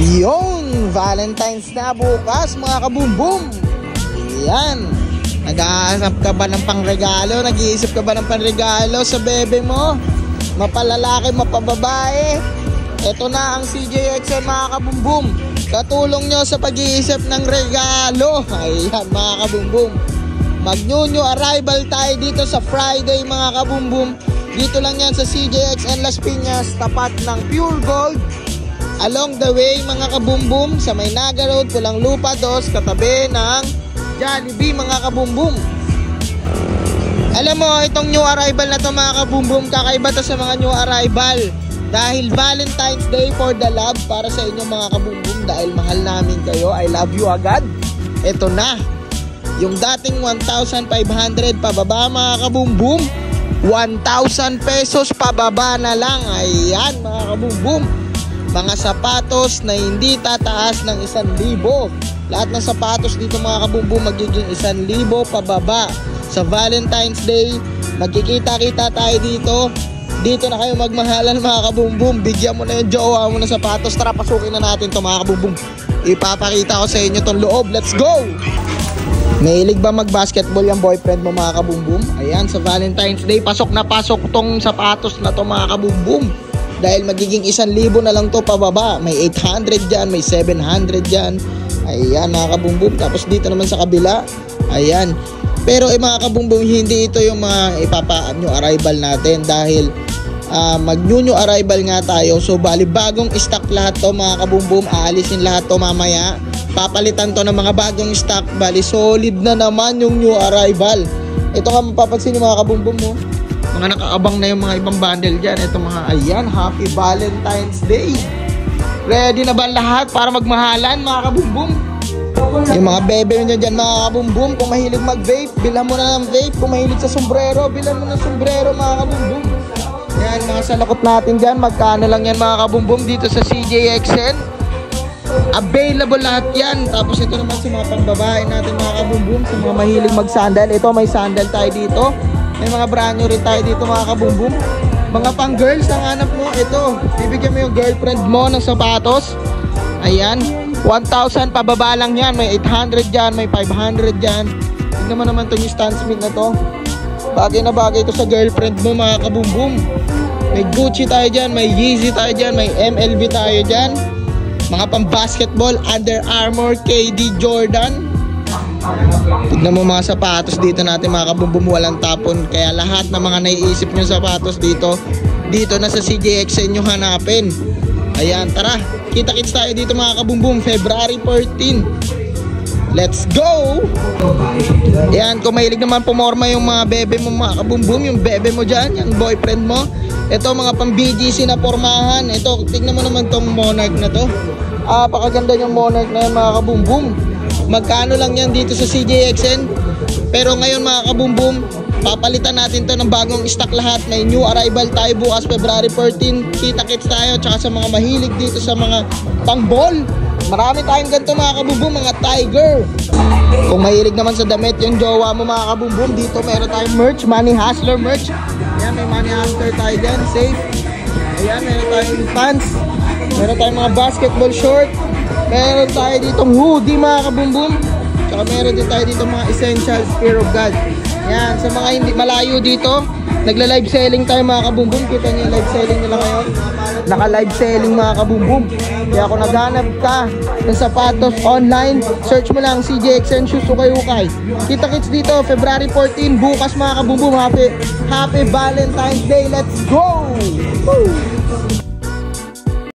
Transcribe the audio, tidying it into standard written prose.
Yung Valentine's na bukas mga kabumbum. Yan. Nag-aasap ka ba ng pangregalo? Nag-iisip ka ba ng pangregalo sa bebe mo? Mapalalaki, mapababae? Ito na ang CJXN mga kabumbum. Katulong nyo sa pag-iisip ng regalo. Ayan mga kabumbum. Mag-new arrival tayo dito sa Friday mga kabumbum. Dito lang yan sa CJXN Las Piñas, tapat ng Pure Gold. Along the way mga kabumbum, sa Maynaga Road, Pulang Lupa 2, katabi ng Jollibee mga kabumbum. Alam mo, itong new arrival na to mga kabumbum, kakaiba to sa mga new arrival. Dahil Valentine's Day for the love para sa inyo mga kabumbum. Dahil mahal namin kayo, I love you agad. Ito na, yung dating 1,500 pababa mga kabumbum, 1,000 pesos pababa na lang. Ayan mga kabumbum. Mga sapatos na hindi tataas ng 1,000. Lahat ng sapatos dito mga kabumbum magiging 1,000 pababa. Sa Valentine's Day, magkikita-kita tayo dito. Dito na kayo magmahalan mga kabumbum. Bigyan mo na yung jowa mo ng sapatos. Tara, pasukin na natin to mga kabumbum. Ipapakita ko sa inyo tong loob. Let's go! Mahilig ba mag-basketball yung boyfriend mo mga kabumbum? Ayan, sa Valentine's Day, pasok na pasok tong sapatos na to mga kabumbum. Dahil magiging 1,000 na lang to pababa. May 800 dyan, may 700 dyan. Ayan mga kabumbum. Tapos dito naman sa kabila, ayan. Pero mga kabumbum, hindi ito yung mga ipapa-new arrival natin. Dahil mag-new arrival nga tayo. So bali bagong stock lahat to mga kabumbum. Aalisin lahat to mamaya. Papalitan to ng mga bagong stock. Bali solid na naman yung new arrival. Ito nga mapapansin yung mga kabumbum mo. Mga nakaabang na yung mga ibang bundle dyan. Ito mga ayan, Happy Valentine's Day. Ready na ba lahat para magmahalan mga kabumbum? Yung mga bebe nyo dyan mga kabumbum, kung mahilig mag-vape, bilhan mo na ng vape. Kung mahilig sa sombrero, bilhan mo ng sombrero mga kabumbum. Yan, mga salakot natin dyan. Magkano lang yan mga kabumbum dito sa CJXN. Available lahat yan. Tapos ito naman sa mga pangbabae natin mga kabumbum, sa mga mahilig mag-sandal. Ito may sandal tayo dito. May mga brand new rin tayo dito mga kabumbum. Mga pang girls ang hanap mo, ito. Bibigyan mo yung girlfriend mo ng sapatos. Ayan, 1,000 pababa lang yan. May 800 dyan, may 500 dyan. Tignan mo naman itong Stan Smith na to. Bagay na bagay ito sa girlfriend mo mga kabumbum. May Gucci tayo dyan, may Yeezy tayo dyan, may MLB tayo dyan. Mga pang basketball, Under Armour, KD, Jordan. Tignan mo mga sapatos dito natin mga kabumbum, walang tapon. Kaya lahat ng mga naiisip nyo sapatos dito na sa CJXN nyo hanapin. Ayan, tara, kita-kits tayo dito mga kabumbum, February 14. Let's go! Ayan, kung mahilig naman pumorma yung mga bebe mo mga kabumbum, yung bebe mo dyan, yung boyfriend mo. Ito mga pang BGC na pormahan. Ito, tignan mo naman tong Monarch na to. Pakaganda yung Monarch na yan mga kabumbum. Magkano lang yan dito sa CJXN. Pero ngayon mga kabumbum, papalitan natin to ng bagong stock lahat. May new arrival tayo bukas February 14. Kita-kits tayo. Tsaka sa mga mahilig dito sa mga pang-ball, marami tayong ganito mga kabumbum, mga Tiger. Kung mahilig naman sa damit yung jowa mo mga kabumbum, dito meron tayong merch, Money Hustler merch. Ayan, may Money Hustler tayo dyan, safe. Ayan, meron tayong pants. Meron tayong mga basketball short. Meron tayo ditong hoodie mga kabumbum. Tsaka meron din tayo dito mga essentials, Fear of God. Yan, sa mga hindi malayo dito, nagla-live selling tayo mga kabumbum. Kita niyo yung live selling nila ngayon. Naka-live selling mga kabumbum. Kaya kung naghanap ka ng sapatos online, search mo lang CJXN Shoes Ukay-Ukay. Kita-kits dito, February 14, bukas mga kabumbum. Happy Valentine's Day. Let's go! Woo!